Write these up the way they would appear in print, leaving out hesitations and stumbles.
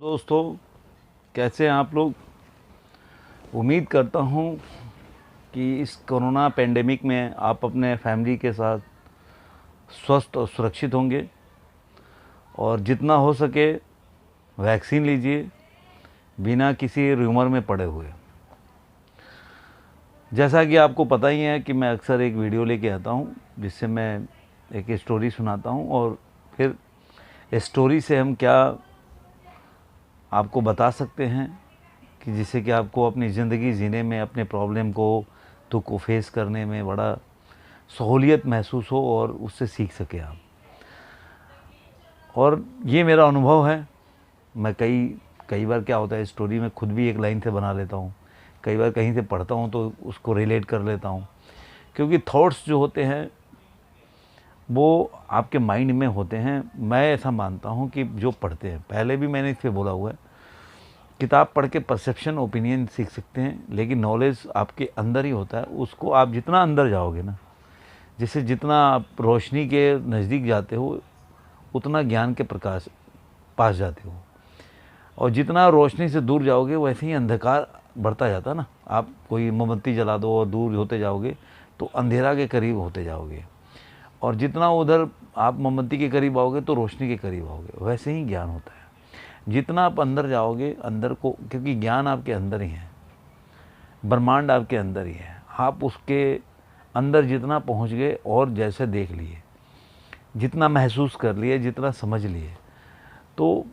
दोस्तों, कैसे हैं आप लोग। उम्मीद करता हूं कि इस कोरोना पेंडेमिक में आप अपने फैमिली के साथ स्वस्थ और सुरक्षित होंगे और जितना हो सके वैक्सीन लीजिए बिना किसी र्यूमर में पड़े हुए। जैसा कि आपको पता ही है कि मैं अक्सर एक वीडियो लेके आता हूं जिससे मैं एक स्टोरी सुनाता हूं और फिर स्टोरी से हम क्या आपको बता सकते हैं कि जिससे कि आपको अपनी ज़िंदगी जीने में, अपने प्रॉब्लम को, दुख को फेस करने में बड़ा सहूलियत महसूस हो और उससे सीख सके आप। और ये मेरा अनुभव है। मैं कई बार क्या होता है, स्टोरी में खुद भी एक लाइन से बना लेता हूँ, कई बार कहीं से पढ़ता हूँ तो उसको रिलेट कर लेता हूँ, क्योंकि थॉट्स जो होते हैं वो आपके माइंड में होते हैं। मैं ऐसा मानता हूँ कि जो पढ़ते हैं, पहले भी मैंने इस पर बोला हुआ है, किताब पढ़ के परसेप्शन, ओपिनियन सीख सकते हैं, लेकिन नॉलेज आपके अंदर ही होता है। उसको आप जितना अंदर जाओगे ना, जैसे जितना आप रोशनी के नज़दीक जाते हो उतना ज्ञान के प्रकाश पास जाते हो, और जितना रोशनी से दूर जाओगे वैसे ही अंधकार बढ़ता जाता है ना। आप कोई मोमबत्ती जला दो और दूर होते जाओगे तो अंधेरा के करीब होते जाओगे, और जितना उधर आप मोमबत्ती के करीब आओगे तो रोशनी के करीब आओगे। वैसे ही ज्ञान होता है, जितना आप अंदर जाओगे अंदर को, क्योंकि ज्ञान आपके अंदर ही है, ब्रह्मांड आपके अंदर ही है। आप उसके अंदर जितना पहुंच गए और जैसे देख लिए, जितना महसूस कर लिए, जितना समझ लिए, तो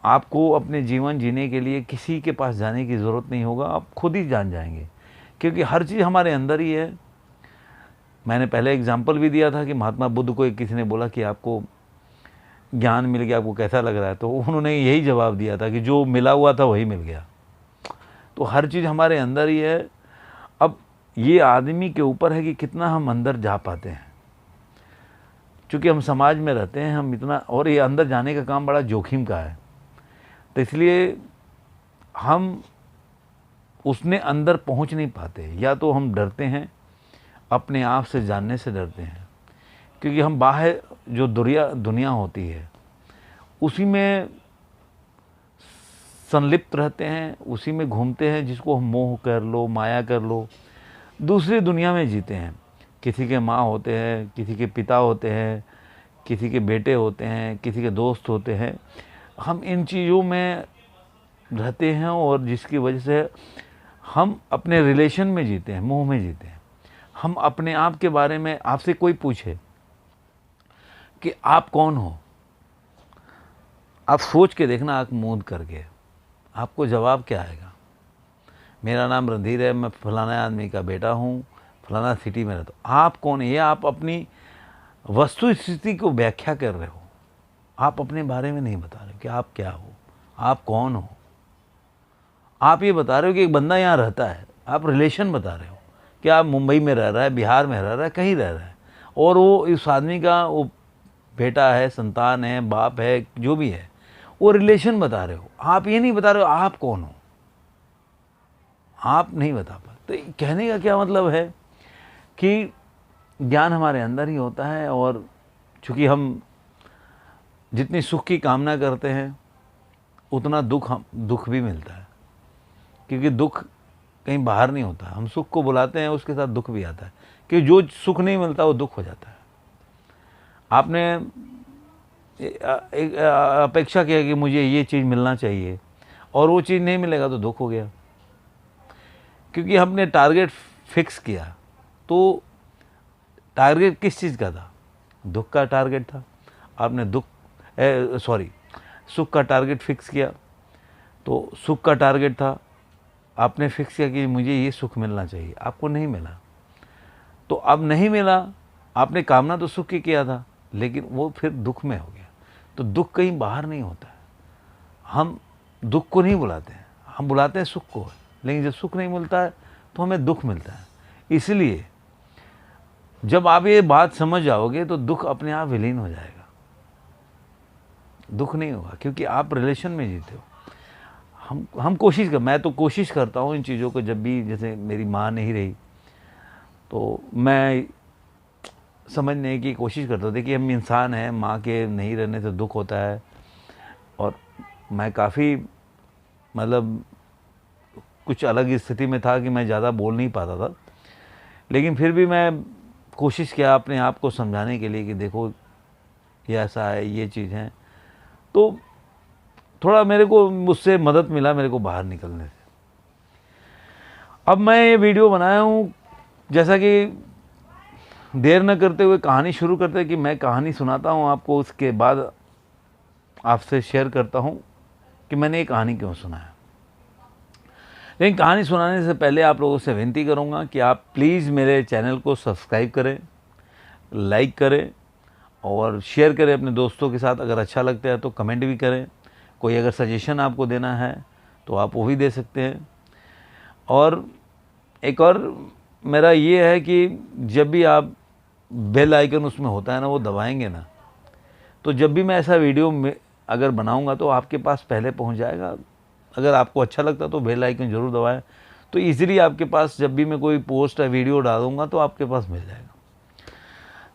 आपको अपने जीवन जीने के लिए किसी के पास जाने की ज़रूरत नहीं होगा। आप खुद ही जान जाएंगे, क्योंकि हर चीज़ हमारे अंदर ही है। मैंने पहले एग्जाम्पल भी दिया था कि महात्मा बुद्ध को किसी ने बोला कि आपको ज्ञान मिल गया, आपको कैसा लग रहा है, तो उन्होंने यही जवाब दिया था कि जो मिला हुआ था वही मिल गया। तो हर चीज़ हमारे अंदर ही है। अब ये आदमी के ऊपर है कि कितना हम अंदर जा पाते हैं। चूँकि हम समाज में रहते हैं, हम इतना, और ये अंदर जाने का काम बड़ा जोखिम का है, तो इसलिए हम उसने अंदर पहुंच नहीं पाते। या तो हम डरते हैं, अपने आप से जानने से डरते हैं, क्योंकि हम बाहर जो दुनिया होती है उसी में संलिप्त रहते हैं, उसी में घूमते हैं, जिसको हम मोह कर लो, माया कर लो, दूसरी दुनिया में जीते हैं। किसी के माँ होते हैं, किसी के पिता होते हैं, किसी के बेटे होते हैं, किसी के दोस्त होते हैं। हम इन चीज़ों में रहते हैं और जिसकी वजह से हम अपने रिलेशन में जीते हैं, मोह में जीते हैं। हम अपने आप के बारे में, आपसे कोई पूछे कि आप कौन हो, आप सोच के देखना, आँख मूंद करके, आपको जवाब क्या आएगा। मेरा नाम रणधीर है, मैं फलाना आदमी का बेटा हूँ, फलाना सिटी में रहता हूँ। आप कौन है, ये आप अपनी वस्तु स्थिति को व्याख्या कर रहे हो। आप अपने बारे में नहीं बता रहे कि आप क्या हो, आप कौन हो। आप ये बता रहे हो कि एक बंदा यहाँ रहता है, आप रिलेशन बता रहे हो कि आप मुंबई में रह रहा है, बिहार में रह रहा है, कहीं रह रहा है, और वो इस आदमी का वो बेटा है, संतान है, बाप है, जो भी है, वो रिलेशन बता रहे हो। आप ये नहीं बता रहे हो आप कौन हो, आप नहीं बता पाते। तो कहने का क्या मतलब है कि ज्ञान हमारे अंदर ही होता है, और चूँकि हम जितनी सुख की कामना करते हैं उतना दुख भी मिलता है, क्योंकि दुख कहीं बाहर नहीं होता। हम सुख को बुलाते हैं, उसके साथ दुख भी आता है, क्योंकि जो सुख नहीं मिलता वो दुख हो जाता है। आपने एक अपेक्षा किया कि मुझे ये चीज़ मिलना चाहिए और वो चीज़ नहीं मिलेगा तो दुख हो गया, क्योंकि हमने टारगेट फिक्स किया। तो टारगेट किस चीज़ का था, दुख का टारगेट था। आपने सुख का टारगेट फिक्स किया, तो सुख का टारगेट था, आपने फिक्स किया कि मुझे ये सुख मिलना चाहिए, आपको नहीं मिला, तो अब नहीं मिला। आपने कामना तो सुख की किया था, लेकिन वो फिर दुख में हो गया। तो दुख कहीं बाहर नहीं होता है। हम दुख को नहीं बुलाते हैं, हम बुलाते हैं सुख को, लेकिन जब सुख नहीं मिलता है तो हमें दुख मिलता है। इसलिए जब आप ये बात समझ जाओगे तो दुख अपने आप विलीन हो जाएगा, दुख नहीं होगा, क्योंकि आप रिलेशन में जीते हो। हम मैं तो कोशिश करता हूँ इन चीज़ों को, जब भी, जैसे मेरी माँ नहीं रही तो मैं समझने की कोशिश करता हूँ। देखिए, हम इंसान हैं, माँ के नहीं रहने से दुख होता है, और मैं काफ़ी मतलब कुछ अलग स्थिति में था कि मैं ज़्यादा बोल नहीं पाता था, लेकिन फिर भी मैं कोशिश किया अपने आप को समझाने के लिए कि देखो ये ऐसा है, ये चीज़ है। तो थोड़ा मेरे को उससे मदद मिला मेरे को बाहर निकलने से। अब मैं ये वीडियो बनाया हूँ, जैसा कि देर न करते हुए कहानी शुरू करते हैं कि मैं कहानी सुनाता हूँ आपको, उसके बाद आपसे शेयर करता हूँ कि मैंने ये कहानी क्यों सुनाया। लेकिन कहानी सुनाने से पहले आप लोगों से विनती करूँगा कि आप प्लीज़ मेरे चैनल को सब्सक्राइब करें, लाइक करें और शेयर करें अपने दोस्तों के साथ। अगर अच्छा लगता है तो कमेंट भी करें। कोई अगर सजेशन आपको देना है तो आप वो भी दे सकते हैं। और एक और मेरा ये है कि जब भी आप बेल आइकन उसमें होता है ना, वो दबाएंगे ना, तो जब भी मैं ऐसा वीडियो में अगर बनाऊंगा तो आपके पास पहले पहुंच जाएगा। अगर आपको अच्छा लगता तो बेल आइकन ज़रूर दबाएं, तो इजीली आपके पास जब भी मैं कोई पोस्ट या वीडियो डालूंगा तो आपके पास मिल जाएगा।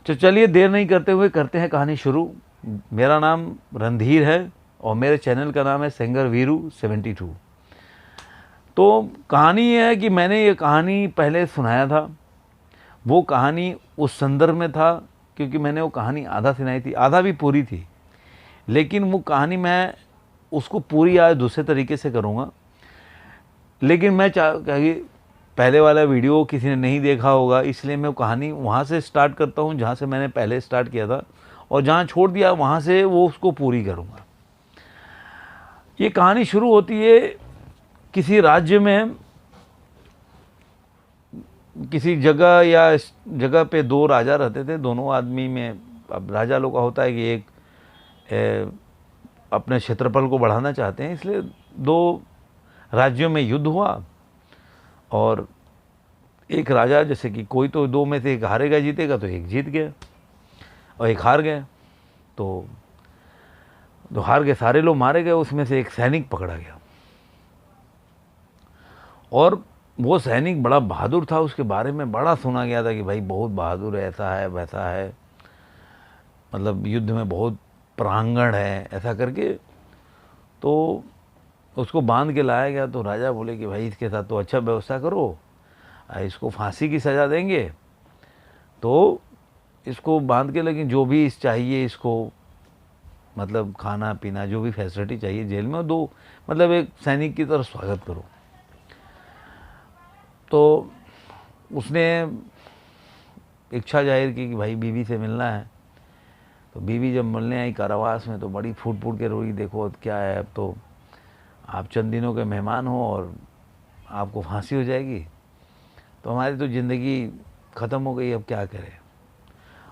तो चलिए देर नहीं करते हुए करते हैं कहानी शुरू। मेरा नाम रणधीर है और मेरे चैनल का नाम है सिंगर वीरू 72। तो कहानी ये है कि मैंने ये कहानी पहले सुनाया था। वो कहानी उस संदर्भ में था क्योंकि मैंने वो कहानी आधा सुनाई थी, आधा भी पूरी थी, लेकिन वो कहानी मैं उसको पूरी आज दूसरे तरीके से करूँगा। लेकिन मैं कि पहले वाला वीडियो किसी ने नहीं देखा होगा, इसलिए मैं वो कहानी वहाँ से स्टार्ट करता हूँ जहाँ से मैंने पहले स्टार्ट किया था, और जहाँ छोड़ दिया वहाँ से वो उसको पूरी करूँगा। ये कहानी शुरू होती है किसी राज्य में, किसी जगह या जगह पे दो राजा रहते थे। दोनों आदमी में, अब राजा लोग का होता है कि एक अपने क्षेत्रफल को बढ़ाना चाहते हैं, इसलिए दो राज्यों में युद्ध हुआ और एक राजा, जैसे कि कोई तो दो में से एक हारेगा जीतेगा, तो एक जीत गया और एक हार गया। तो हार गए सारे लोग मारे गए, उसमें से एक सैनिक पकड़ा गया और वो सैनिक बड़ा बहादुर था। उसके बारे में बड़ा सुना गया था कि भाई बहुत बहादुर है, ऐसा है वैसा है, मतलब युद्ध में बहुत प्रांगण है, ऐसा करके। तो उसको बांध के लाया गया। तो राजा बोले कि भाई इसके साथ तो अच्छा व्यवस्था करो, इसको फांसी की सज़ा देंगे तो इसको बांध के, लेकिन जो भी चाहिए इसको, मतलब खाना पीना जो भी फैसिलिटी चाहिए जेल में दो, मतलब एक सैनिक की तरह स्वागत करो। तो उसने इच्छा जाहिर की कि भाई बीवी से मिलना है। तो बीवी जब मिलने आई कारावास में तो बड़ी फूट फूट के रोई, देखो क्या है, अब तो आप चंद दिनों के मेहमान हो और आपको फांसी हो जाएगी, तो हमारी तो ज़िंदगी ख़त्म हो गई, अब क्या करें।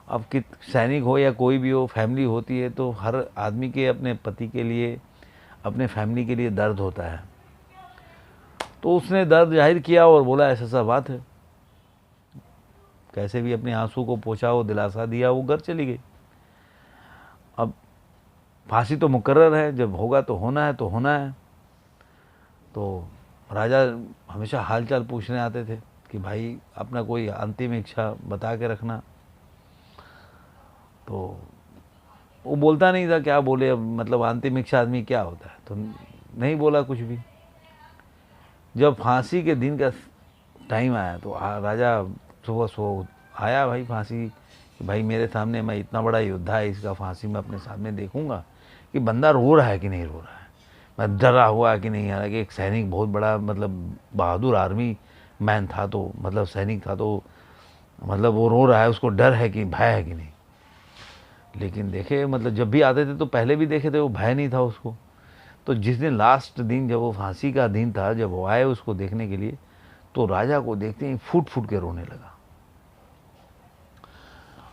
अब कि सैनिक हो या कोई भी हो, फैमिली होती है, तो हर आदमी के अपने पति के लिए, अपने फैमिली के लिए दर्द होता है। तो उसने दर्द जाहिर किया और बोला ऐसा सा बात है, कैसे भी अपने आंसू को पोंछा, वो दिलासा दिया, वो घर चली गई। अब फांसी तो मुकर्रर है, जब होगा तो होना है, तो होना है। तो राजा हमेशा हालचाल पूछने आते थे कि भाई अपना कोई अंतिम इच्छा बता के रखना। तो वो बोलता नहीं था, क्या बोले, अब मतलब अंतिम इच्छा आदमी क्या होता है, तो नहीं बोला कुछ भी। जब फांसी के दिन का टाइम आया तो राजा सुबह आया भाई फांसी, कि भाई मेरे सामने, मैं इतना बड़ा योद्धा है, इसका फांसी मैं अपने सामने देखूंगा कि बंदा रो रहा है कि नहीं रो रहा है, मैं डरा हुआ है कि नहीं। हालांकि एक सैनिक बहुत बड़ा, मतलब बहादुर आर्मी मैन था, तो मतलब सैनिक था, तो मतलब वो रो रहा है, उसको डर है कि भय है कि नहीं। लेकिन देखे, मतलब जब भी आते थे तो पहले भी देखे थे, वो भय नहीं था उसको। तो जिस दिन लास्ट दिन, जब वो फांसी का दिन था, जब वो आए उसको देखने के लिए, तो राजा को देखते ही फूट फूट के रोने लगा।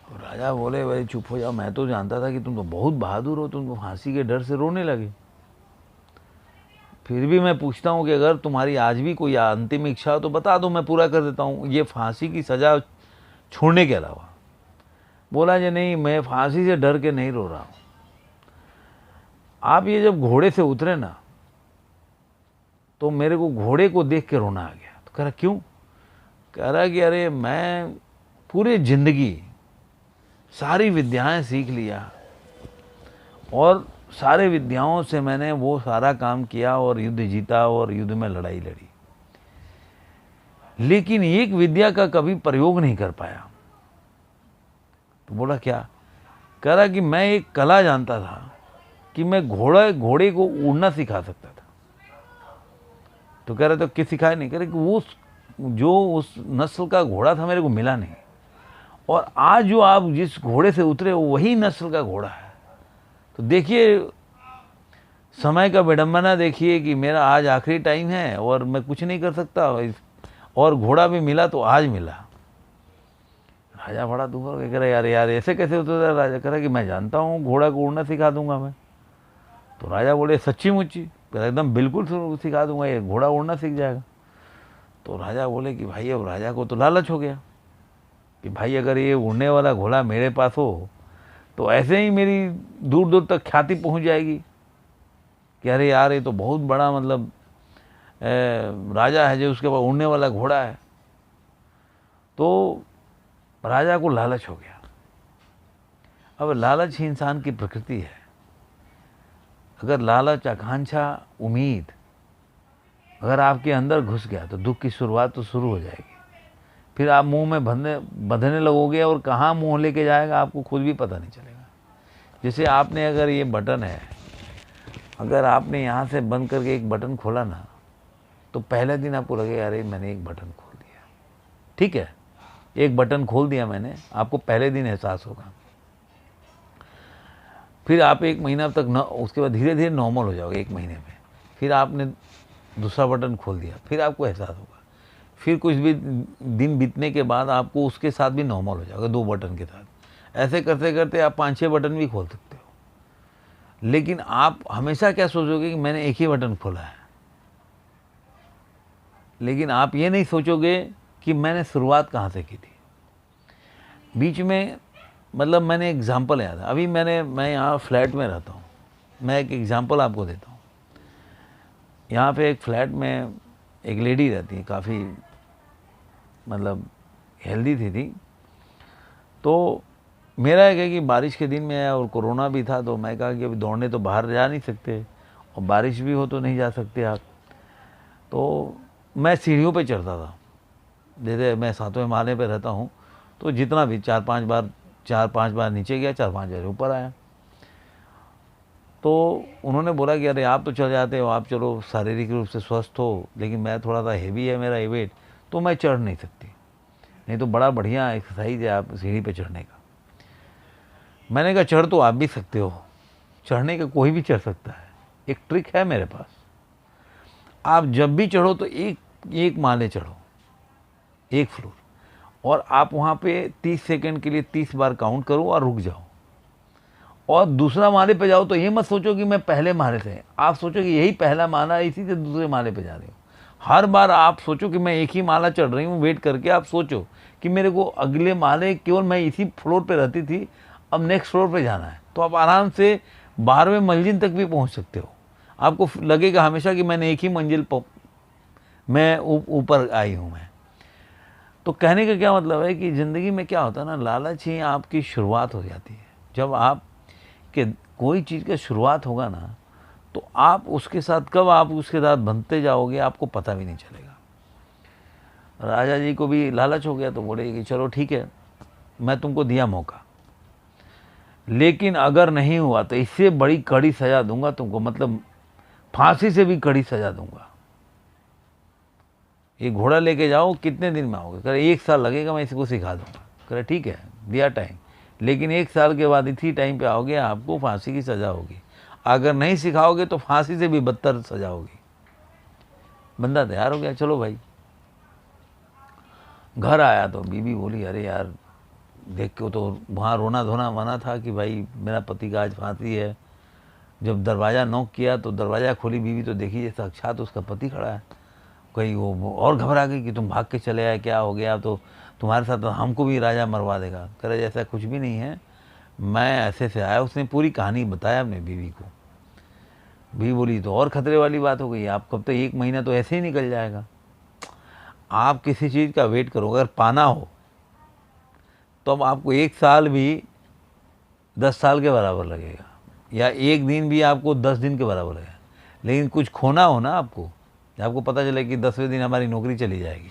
और राजा बोले भाई चुप हो जाओ, मैं तो जानता था कि तुम तो बहुत बहादुर हो, तुम तो फांसी के डर से रोने लगे। फिर भी मैं पूछता हूँ कि अगर तुम्हारी आज भी कोई अंतिम इच्छा हो तो बता दो, मैं पूरा कर देता हूँ, ये फांसी की सज़ा छोड़ने के अलावा। बोला जी नहीं, मैं फांसी से डर के नहीं रो रहा हूँ। आप ये जब घोड़े से उतरे ना, तो मेरे को घोड़े को देख के रोना आ गया। तो कह रहा क्यों? कह रहा कि अरे मैं पूरी जिंदगी सारी विद्याएं सीख लिया और सारे विद्याओं से मैंने वो सारा काम किया और युद्ध जीता और युद्ध में लड़ाई लड़ी, लेकिन एक विद्या का कभी प्रयोग नहीं कर पाया। तो बोला क्या? कह रहा कि मैं एक कला जानता था कि मैं घोड़े को उड़ना सिखा सकता था। तो कह रहे तो किस सिखाया? नहीं। कह रहे कि वो जो उस नस्ल का घोड़ा था मेरे को मिला नहीं, और आज जो आप जिस घोड़े से उतरे वही नस्ल का घोड़ा है। तो देखिए समय का विडंबना, देखिए कि मेरा आज आखिरी टाइम है और मैं कुछ नहीं कर सकता, और घोड़ा भी मिला तो आज मिला। राजा बड़ा दुख हो गया, कह रहा यार यार ऐसे कैसे होता है? राजा कह रहा कि मैं जानता हूँ, घोड़ा को उड़ना सिखा दूंगा मैं। तो राजा बोले सच्ची मुच्ची? एकदम बिल्कुल सिखा दूंगा, ये घोड़ा उड़ना सीख जाएगा। तो राजा बोले कि भाई, अब राजा को तो लालच हो गया कि भाई अगर ये उड़ने वाला घोड़ा मेरे पास हो तो ऐसे ही मेरी दूर दूर तक ख्याति पहुंच जाएगी कि अरे यार ये तो बहुत बड़ा मतलब राजा है जो उसके पास उड़ने वाला घोड़ा है। तो राजा को लालच हो गया। अब लालच ही इंसान की प्रकृति है। अगर लालच, आकांक्षा, उम्मीद अगर आपके अंदर घुस गया तो दुख की शुरुआत तो शुरू हो जाएगी। फिर आप मुंह में बंधने लगोगे और कहाँ मुंह लेके जाएगा आपको खुद भी पता नहीं चलेगा। जैसे आपने अगर ये बटन है, अगर आपने यहाँ से बंद करके एक बटन खोला ना, तो पहले दिन आपको लगेगा अरे मैंने एक बटन खोल दिया। ठीक है, एक बटन खोल दिया मैंने, आपको पहले दिन एहसास होगा। फिर आप 1 महीना तक न, उसके बाद धीरे धीरे नॉर्मल हो जाओगे 1 महीने में। फिर आपने दूसरा बटन खोल दिया, फिर आपको एहसास होगा। फिर कुछ भी दिन बीतने के बाद आपको उसके साथ भी नॉर्मल हो जाएगा 2 बटन के साथ। ऐसे करते करते आप 5-6 बटन भी खोल सकते हो। लेकिन आप हमेशा क्या सोचोगे कि मैंने एक ही बटन खोला है, लेकिन आप ये नहीं सोचोगे कि मैंने शुरुआत कहाँ से की थी। बीच में मतलब मैंने एग्जाम्पल याद है, अभी मैं यहाँ फ्लैट में रहता हूँ। मैं एक एग्जाम्पल आपको देता हूँ। यहाँ पे एक फ्लैट में एक लेडी रहती है, काफ़ी मतलब हेल्दी थी। तो मेरा एक है कि बारिश के दिन में है और कोरोना भी था, तो मैं कहा कि अभी दौड़ने तो बाहर जा नहीं सकते और बारिश भी हो तो नहीं जा सकते आप। तो मैं सीढ़ियों पे चढ़ता था, जैसे मैं 7वें माले पे रहता हूँ, तो जितना भी 4-5 बार नीचे गया, 4-5 बार ऊपर आया। तो उन्होंने बोला कि अरे आप तो चढ़ जाते हो, आप चलो शारीरिक रूप से स्वस्थ हो, लेकिन मैं थोड़ा सा हेवी है मेरा वेट, तो मैं चढ़ नहीं सकती। नहीं तो बड़ा बढ़िया एक्सरसाइज है आप सीढ़ी पे चढ़ने का। मैंने कहा चढ़ तो आप भी सकते हो, चढ़ने का कोई भी चढ़ सकता है, एक ट्रिक है मेरे पास। आप जब भी चढ़ो तो एक माले चढ़ो, 1 फ्लोर, और आप वहाँ पे 30 सेकंड के लिए 30 बार काउंट करो और रुक जाओ। और दूसरा माले पे जाओ तो ये मत सोचो कि मैं पहले माले से, आप सोचो कि यही पहला माला है, इसी से दूसरे माले पे जा रहे हो। हर बार आप सोचो कि मैं एक ही माला चढ़ रही हूँ, वेट करके आप सोचो कि मेरे को अगले माले, केवल मैं इसी फ्लोर पे रहती थी, अब नेक्स्ट फ्लोर पे जाना है। तो आप आराम से 12वें मंजिल तक भी पहुँच सकते हो। आपको लगेगा हमेशा कि मैंने एक ही मंजिल मैं ऊपर आई हूँ मैं। तो कहने का क्या मतलब है कि ज़िंदगी में क्या होता है ना, लालच ही आपकी शुरुआत हो जाती है। जब आप कि कोई चीज़ का शुरुआत होगा ना, तो आप उसके साथ कब आप उसके साथ बनते जाओगे आपको पता भी नहीं चलेगा। राजा जी को भी लालच हो गया, तो बोले कि चलो ठीक है, मैं तुमको दिया मौका, लेकिन अगर नहीं हुआ तो इससे बड़ी कड़ी सज़ा दूंगा तुमको, मतलब फांसी से भी कड़ी सज़ा दूंगा। ये घोड़ा लेके जाओ, कितने दिन में आओगे? कह रहे 1 साल लगेगा, मैं इसको सिखा दूंगा। कह रहे ठीक है, दिया टाइम, लेकिन 1 साल के बाद इसी टाइम पे आओगे आपको फांसी की सज़ा होगी। अगर नहीं सिखाओगे तो फांसी से भी बदतर सज़ा होगी। बंदा तैयार हो गया, चलो भाई। घर आया तो बीवी बोली अरे यार देख के तो वहाँ रोना धोना मना था कि भाई मेरा पति का आज फांसी है। जब दरवाज़ा नॉक किया तो दरवाज़ा खोली बीवी, तो देखी साक्षात उसका पति खड़ा है। कहीं वो और घबरा गई कि तुम भाग के चले आए, क्या हो गया? तो तुम्हारे साथ तो हमको भी राजा मरवा देगा। कह रहे ऐसा कुछ भी नहीं है, मैं ऐसे से आया। उसने पूरी कहानी बताया अपने बीवी को। बीवी बोली तो और खतरे वाली बात हो गई, आप कब तक 1 महीना तो ऐसे ही निकल जाएगा। आप किसी चीज़ का वेट करो, अगर पाना हो तो अब आपको 1 साल भी 10 साल के बराबर लगेगा। या एक दिन भी आपको 10 दिन के बराबर है, लेकिन कुछ खोना हो ना आपको पता चले कि 10वें दिन हमारी नौकरी चली जाएगी,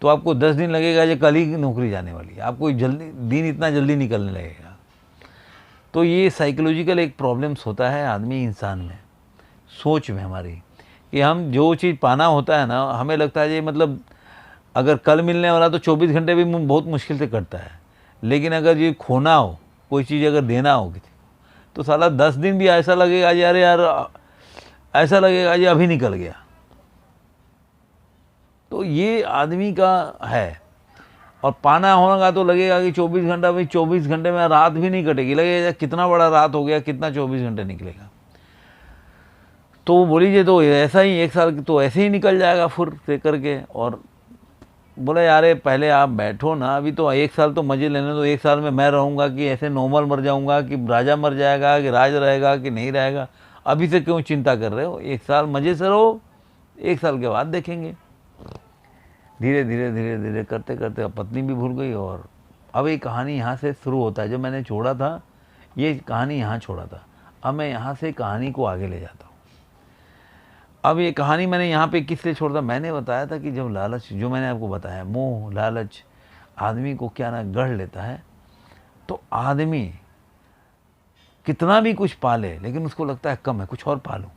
तो आपको 10 दिन लगेगा, जो कल ही नौकरी जाने वाली है, आपको जल्दी दिन इतना जल्दी निकलने लगेगा। तो ये साइकोलॉजिकल एक प्रॉब्लम्स होता है आदमी इंसान में, सोच में हमारी, कि हम जो चीज़ पाना होता है ना, हमें लगता है ये मतलब अगर कल मिलने वाला तो 24 घंटे भी बहुत मुश्किल से कटता है, लेकिन अगर ये खोना हो, कोई चीज़ अगर देना हो किसी, तो साला 10 दिन भी ऐसा लगेगा यार ऐसा लगेगा ये अभी निकल गया। तो ये आदमी का है। और पाना होगा तो लगेगा कि 24 घंटा, भाई 24 घंटे में रात भी नहीं कटेगी, लगेगा कितना बड़ा रात हो गया, कितना 24 घंटे निकलेगा। तो वो बोलीजिए तो ऐसा ही 1 साल तो ऐसे ही निकल जाएगा फुर से करके। और बोले यार पहले आप बैठो ना, अभी तो 1 साल तो मज़े लेने दो, 1 साल में मैं रहूँगा कि ऐसे नॉर्मल मर जाऊँगा, कि राजा मर जाएगा, कि राज रहेगा कि नहीं रहेगा, अभी से क्यों चिंता कर रहे हो, 1 साल मज़े से रहो, 1 साल के बाद देखेंगे। धीरे धीरे धीरे धीरे करते करते अब पत्नी भी भूल गई। और अब ये कहानी यहाँ से शुरू होता है, जब मैंने छोड़ा था ये कहानी यहाँ छोड़ा था, अब मैं यहाँ से कहानी को आगे ले जाता हूँ। अब ये कहानी मैंने यहाँ पे किस लिए छोड़ा था, मैंने बताया था कि जब लालच, जो मैंने आपको बताया, मोह लालच आदमी को क्या ना गढ़ लेता है, तो आदमी कितना भी कुछ पाले लेकिन उसको लगता है कम है, कुछ और पालूं।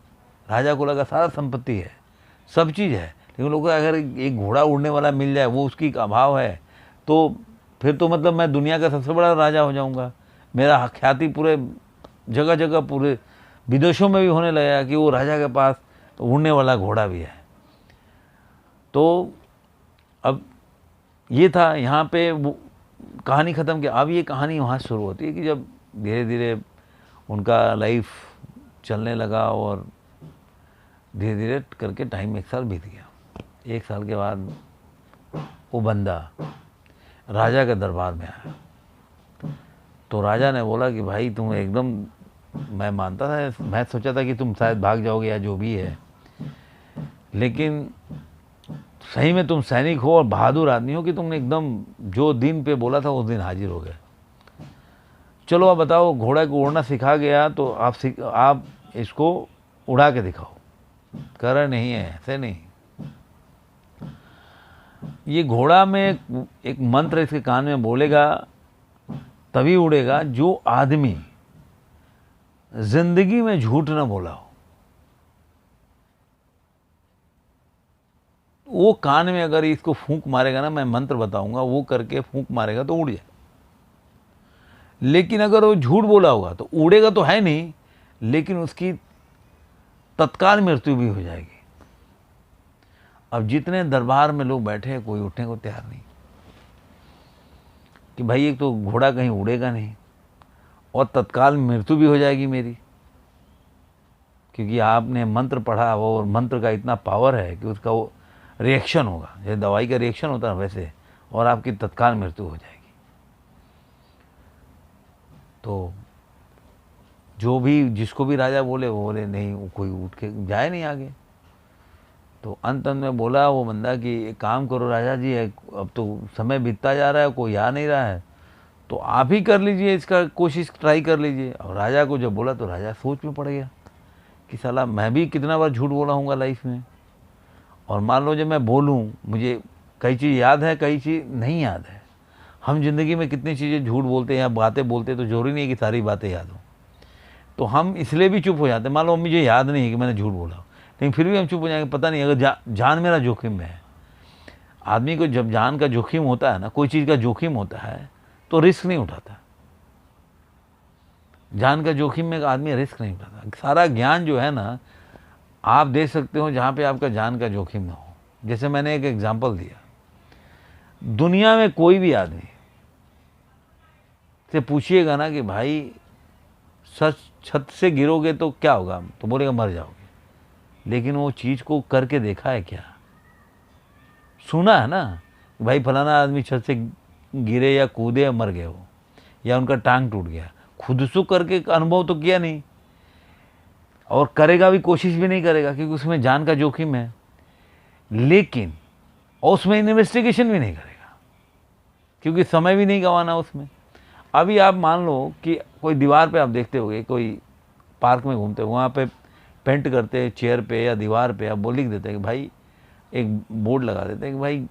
राजा को लगा सारा संपत्ति है, सब चीज़ है, लेकिन लोगों को अगर एक घोड़ा उड़ने वाला मिल जाए, वो उसकी अभाव है, तो फिर तो मतलब मैं दुनिया का सबसे बड़ा राजा हो जाऊंगा, मेरा ख्याति पूरे जगह जगह पूरे विदेशों में भी होने लगेगा कि वो राजा के पास तो उड़ने वाला घोड़ा भी है। तो अब ये था, यहाँ पे वो कहानी ख़त्म किया। अब ये कहानी वहाँ शुरू होती है कि जब धीरे धीरे उनका लाइफ चलने लगा और धीरे धीरे करके टाइम 1 साल बीत गया। 1 साल के बाद वो बंदा राजा के दरबार में आया। तो राजा ने बोला कि भाई तुम एकदम, मैं मानता था, मैं सोचा था कि तुम शायद भाग जाओगे या जो भी है, लेकिन सही में तुम सैनिक हो और बहादुर आदमी हो कि तुमने एकदम जो दिन पे बोला था उस दिन हाजिर हो गए। चलो अब बताओ, घोड़ा को उड़ना सिखा गया तो आप इसको उड़ा के दिखाओ। कह रहा नहीं है, ऐसे नहीं, ये घोड़ा में एक मंत्र इसके कान में बोलेगा तभी उड़ेगा जो आदमी जिंदगी में झूठ ना बोला हो। वो कान में अगर इसको फूंक मारेगा ना, मैं मंत्र बताऊंगा, वो करके फूंक मारेगा तो उड़ जाए। लेकिन अगर वो झूठ बोला होगा तो उड़ेगा तो है नहीं, लेकिन उसकी तत्काल मृत्यु भी हो जाएगी। अब जितने दरबार में लोग बैठे हैं, कोई उठने को तैयार नहीं कि भाई एक तो घोड़ा कहीं उड़ेगा नहीं और तत्काल मृत्यु भी हो जाएगी मेरी, क्योंकि आपने मंत्र पढ़ा, वो मंत्र का इतना पावर है कि उसका वो रिएक्शन होगा, जैसे दवाई का रिएक्शन होता है वैसे, और आपकी तत्काल मृत्यु हो जाएगी। तो जो भी जिसको भी राजा बोले, वो बोले नहीं, वो कोई उठ के जाए नहीं आगे। तो अंत में बोला वो बंदा कि एक काम करो राजा जी, अब तो समय बीतता जा रहा है, कोई आ नहीं रहा है, तो आप ही कर लीजिए, इसका कोशिश ट्राई कर लीजिए। और राजा को जब बोला तो राजा सोच में पड़ गया कि साला मैं भी कितना बार झूठ बोला हूँगा लाइफ में, और मान लो जब मैं बोलूँ, मुझे कई चीज़ याद है, कई चीज़ नहीं याद है। हम जिंदगी में कितनी चीज़ें झूठ बोलते हैं या बातें बोलते हैं, तो जरूरी नहीं है कि सारी बातें याद हो। तो हम इसलिए भी चुप हो जाते हैं, मान लो मुझे याद नहीं है कि मैंने झूठ बोला, लेकिन फिर भी हम चुप हो जाएंगे, पता नहीं अगर जान मेरा जोखिम में है। आदमी को जब जान का जोखिम होता है ना, कोई चीज़ का जोखिम होता है, तो रिस्क नहीं उठाता। जान का जोखिम में आदमी रिस्क नहीं उठाता। सारा ज्ञान जो है ना, आप दे सकते हो जहाँ पे आपका जान का जोखिम ना हो। जैसे मैंने एक एग्जांपल दिया, दुनिया में कोई भी आदमी से पूछिएगा ना कि भाई सच छत से गिरोगे तो क्या होगा, तो बोलेगा मर जाओगे। लेकिन वो चीज़ को करके देखा है क्या? सुना है ना भाई फलाना आदमी छत से गिरे या कूदे या मर गए हो, या उनका टांग टूट गया, खुद से करके अनुभव तो किया नहीं, और करेगा भी, कोशिश भी नहीं करेगा, क्योंकि उसमें जान का जोखिम है। लेकिन उसमें इन्वेस्टिगेशन भी नहीं करेगा, क्योंकि समय भी नहीं गंवाना उसमें। अभी आप मान लो कि कोई दीवार पे आप देखते होगे, कोई पार्क में घूमते हैं, वहाँ पे पेंट करते हैं चेयर पे या दीवार पे, या वो लिख देते हैं कि भाई, एक बोर्ड लगा देते हैं कि भाई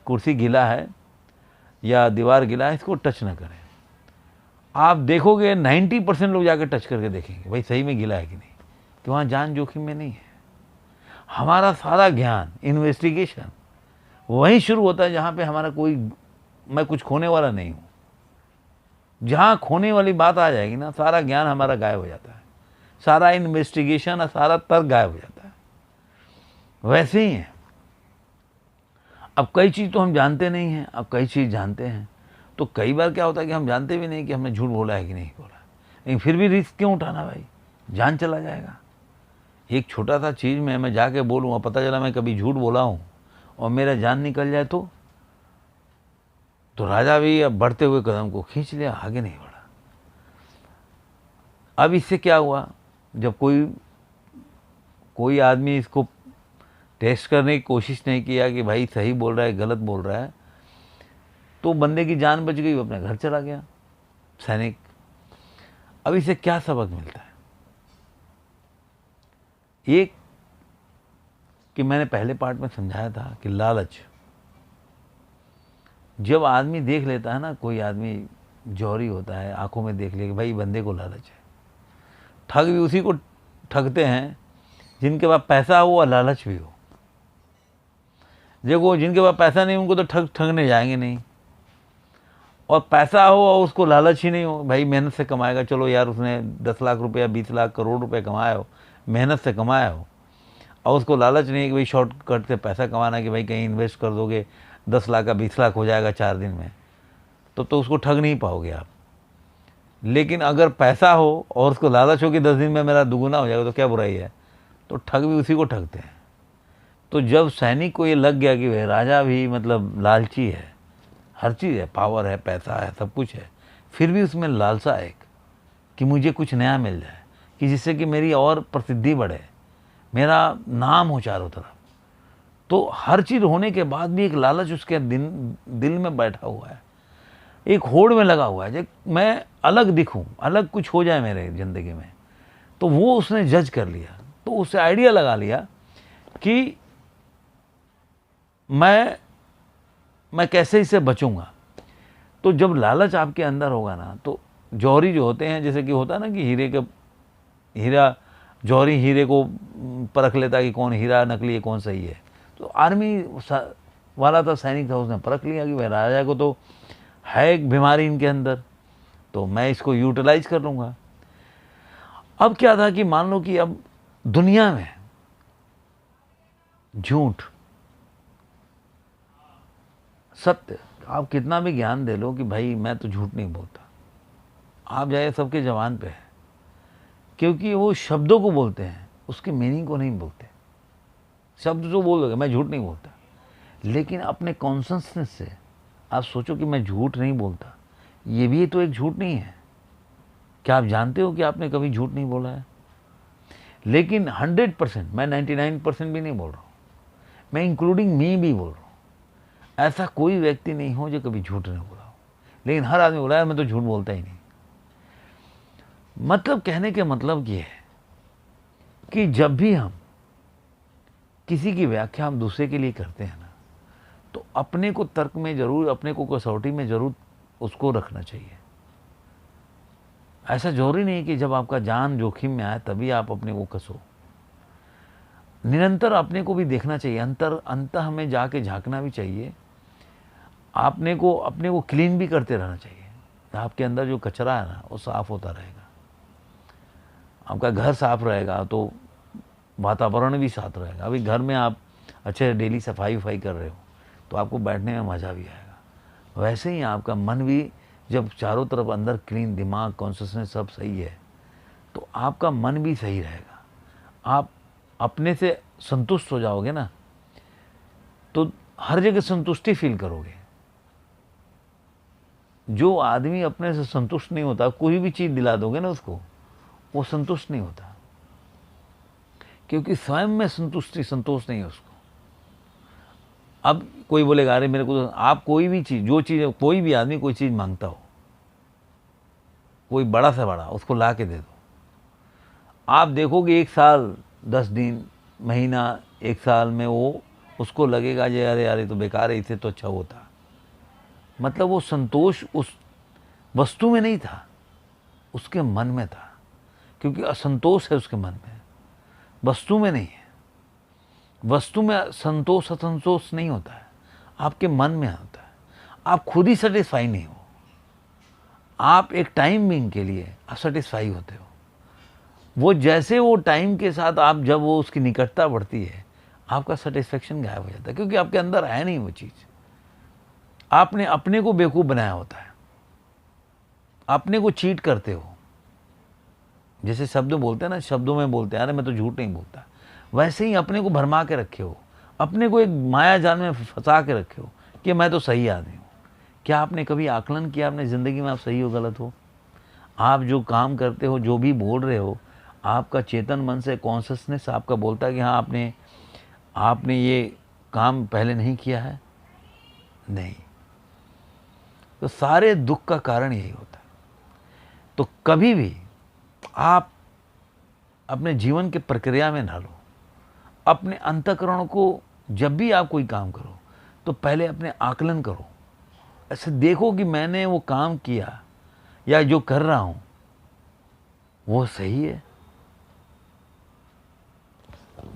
कुर्सी गीला है या दीवार गीला है, इसको टच ना करें। आप देखोगे 90% लोग जाकर टच करके देखेंगे भाई सही में गीला है कि नहीं, कि वहाँ जान जोखिम में नहीं है। हमारा सारा ज्ञान, इन्वेस्टिगेशन वहीं शुरू होता है जहाँ पे हमारा कोई, मैं कुछ खोने वाला नहीं हूँ। जहाँ खोने वाली बात आ जाएगी ना, सारा ज्ञान हमारा गायब हो जाता है, सारा इन्वेस्टिगेशन और सारा तर्क गायब हो जाता है। वैसे ही है, अब कई चीज़ तो हम जानते नहीं हैं, अब कई चीज़ जानते हैं। तो कई बार क्या होता है कि हम जानते भी नहीं कि हमने झूठ बोला है कि नहीं बोला, लेकिन फिर भी रिस्क क्यों उठाना भाई, जान चला जाएगा। एक छोटा सा चीज़ में मैं जाके बोलूँ और पता चला मैं कभी झूठ बोला हूँ और मेरा जान निकल जाए तो राजा भी अब बढ़ते हुए कदम को खींच लिया, आगे नहीं बढ़ा। अब इससे क्या हुआ, जब कोई आदमी इसको टेस्ट करने की कोशिश नहीं किया कि भाई सही बोल रहा है गलत बोल रहा है, तो बंदे की जान बच गई, वो अपने घर चला गया सैनिक। अब इससे क्या सबक मिलता है? एक कि मैंने पहले पार्ट में समझाया था कि लालच, जब आदमी देख लेता है ना, कोई आदमी जौहरी होता है, आंखों में देख ले कि भाई बंदे को लालच है। ठग भी उसी को ठगते हैं जिनके पास पैसा हो और लालच भी हो। देखो, जिनके पास पैसा नहीं उनको तो ठगने जाएंगे नहीं, और पैसा हो और उसको लालच ही नहीं हो, भाई मेहनत से कमाएगा, चलो यार उसने 10 लाख रुपया 20 लाख करोड़ रुपए कमाया हो, मेहनत से कमाया हो, और उसको लालच नहीं है कि भाई शॉर्टकट से पैसा कमाना, कि भाई कहीं इन्वेस्ट कर दोगे 10 लाख का 20 लाख हो जाएगा 4 दिन में, तो उसको ठग नहीं पाओगे आप। लेकिन अगर पैसा हो और उसको लालच हो कि 10 दिन में मेरा दुगुना हो जाएगा, तो क्या बुराई है, तो ठग भी उसी को ठगते हैं। तो जब सैनिक को ये लग गया कि भाई राजा भी मतलब लालची है, हर चीज़ है, पावर है, पैसा है, सब कुछ है, फिर भी उसमें लालसा एक कि मुझे कुछ नया मिल जाए, कि जिससे कि मेरी और प्रसिद्धि बढ़े, मेरा नाम हो चारों तरफ। तो हर चीज़ होने के बाद भी एक लालच उसके दिल में बैठा हुआ है, एक होड़ में लगा हुआ है, जो मैं अलग दिखूं, अलग कुछ हो जाए मेरे ज़िंदगी में। तो वो उसने जज कर लिया, तो उससे आइडिया लगा लिया कि मैं कैसे इससे बचूंगा। तो जब लालच आपके अंदर होगा ना, तो जौहरी जो होते हैं, जैसे कि होता है ना कि जौहरी हीरे को परख लेता है कि कौन हीरा नकली है कौन सही है। तो आर्मी वाला था, सैनिक था, उसने परख लिया कि भाई राजा को तो है एक बीमारी इनके अंदर, तो मैं इसको यूटिलाइज कर लूँगा। अब क्या था कि मान लो कि अब दुनिया में झूठ सत्य, आप कितना भी ज्ञान दे लो कि भाई मैं तो झूठ नहीं बोलता, आप जाए सबके जबान पे है, क्योंकि वो शब्दों को बोलते हैं, उसके मीनिंग को नहीं बोलते। शब्द जो बोलोगे मैं झूठ नहीं बोलता, लेकिन अपने कॉन्शसनेस से आप सोचो कि मैं झूठ नहीं बोलता, ये भी तो एक झूठ नहीं है। क्या आप जानते हो कि आपने कभी झूठ नहीं बोला है? लेकिन 100%, मैं 99% भी नहीं बोल रहा हूँ, मैं इंक्लूडिंग मी भी बोल रहा हूँ, ऐसा कोई व्यक्ति नहीं हो जो कभी झूठ नहीं बोला हो। लेकिन हर आदमी बोला है मैं तो झूठ बोलता ही नहीं। मतलब कहने के मतलब ये है कि जब भी हम किसी की व्याख्या हम दूसरे के लिए करते हैं ना, तो अपने को तर्क में जरूर, अपने को कसौटी में जरूर उसको रखना चाहिए। ऐसा जरूरी नहीं कि जब आपका जान जोखिम में आए तभी आप अपने को कसो। निरंतर अपने को भी देखना चाहिए, अंत हमें जाके झांकना भी चाहिए। अपने को क्लीन भी करते रहना चाहिए। आपके अंदर जो कचरा है ना, वो साफ होता रहेगा। आपका घर साफ रहेगा तो वातावरण भी साफ रहेगा। अभी घर में आप अच्छे डेली सफाई कर रहे हो तो आपको बैठने में मज़ा भी आएगा। वैसे ही आपका मन भी, जब चारों तरफ अंदर क्लीन, दिमाग, कॉन्शसनेस सब सही है, तो आपका मन भी सही रहेगा। आप अपने से संतुष्ट हो जाओगे ना, तो हर जगह संतुष्टि फील करोगे। जो आदमी अपने से संतुष्ट नहीं होता, कोई भी चीज़ दिला दोगे ना उसको, वो संतुष्ट नहीं होता, क्योंकि स्वयं में संतोष नहीं है उसको। अब कोई बोलेगा अरे मेरे को तो, आप कोई भी चीज़, जो चीज़, कोई भी आदमी कोई चीज़ मांगता हो, कोई बड़ा से बड़ा, उसको ला के दे दो। आप देखोगे 1 साल 10 दिन महीना 1 साल में वो उसको लगेगा जे अरे यार ये तो बेकार है, इससे तो अच्छा होता। मतलब वो संतोष उस वस्तु में नहीं था, उसके मन में था, क्योंकि असंतोष है उसके मन में, वस्तु में नहीं है। वस्तु में संतोष असंतोष नहीं होता है, आपके मन में होता है। आप खुद ही सेटिस्फाई नहीं हो, आप एक टाइम बीइंग के लिए असैटिस्फाई होते हो। वो जैसे वो टाइम के साथ आप जब वो उसकी निकटता बढ़ती है, आपका सेटिस्फेक्शन गायब हो जाता है, क्योंकि आपके अंदर है नहीं वो चीज़। आपने अपने को बेवकूफ़ बनाया होता है, अपने को चीट करते हो। जैसे शब्द बोलते हैं ना, शब्दों में बोलते हैं, अरे मैं तो झूठ नहीं बोलता, वैसे ही अपने को भरमा के रखे हो, अपने को एक माया जाल में फंसा के रखे हो कि मैं तो सही आदमी हूँ। क्या आपने कभी आकलन किया अपनी ज़िंदगी में आप सही हो गलत हो? आप जो काम करते हो, जो भी बोल रहे हो, आपका चेतन मन से कॉन्शसनेस आपका बोलता है कि हाँ आपने ये काम पहले नहीं किया है? नहीं। तो सारे दुख का कारण यही होता है। तो कभी भी आप अपने जीवन के प्रक्रिया में ढालो, अपने अंतःकरण को जब भी आप कोई काम करो तो पहले अपने आकलन करो, ऐसे देखो कि मैंने वो काम किया या जो कर रहा हूँ वो सही है।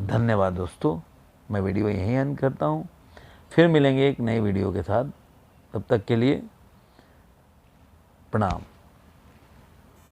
धन्यवाद दोस्तों, मैं वीडियो यहीं एंड करता हूँ। फिर मिलेंगे एक नई वीडियो के साथ, तब तक के लिए प्रणाम।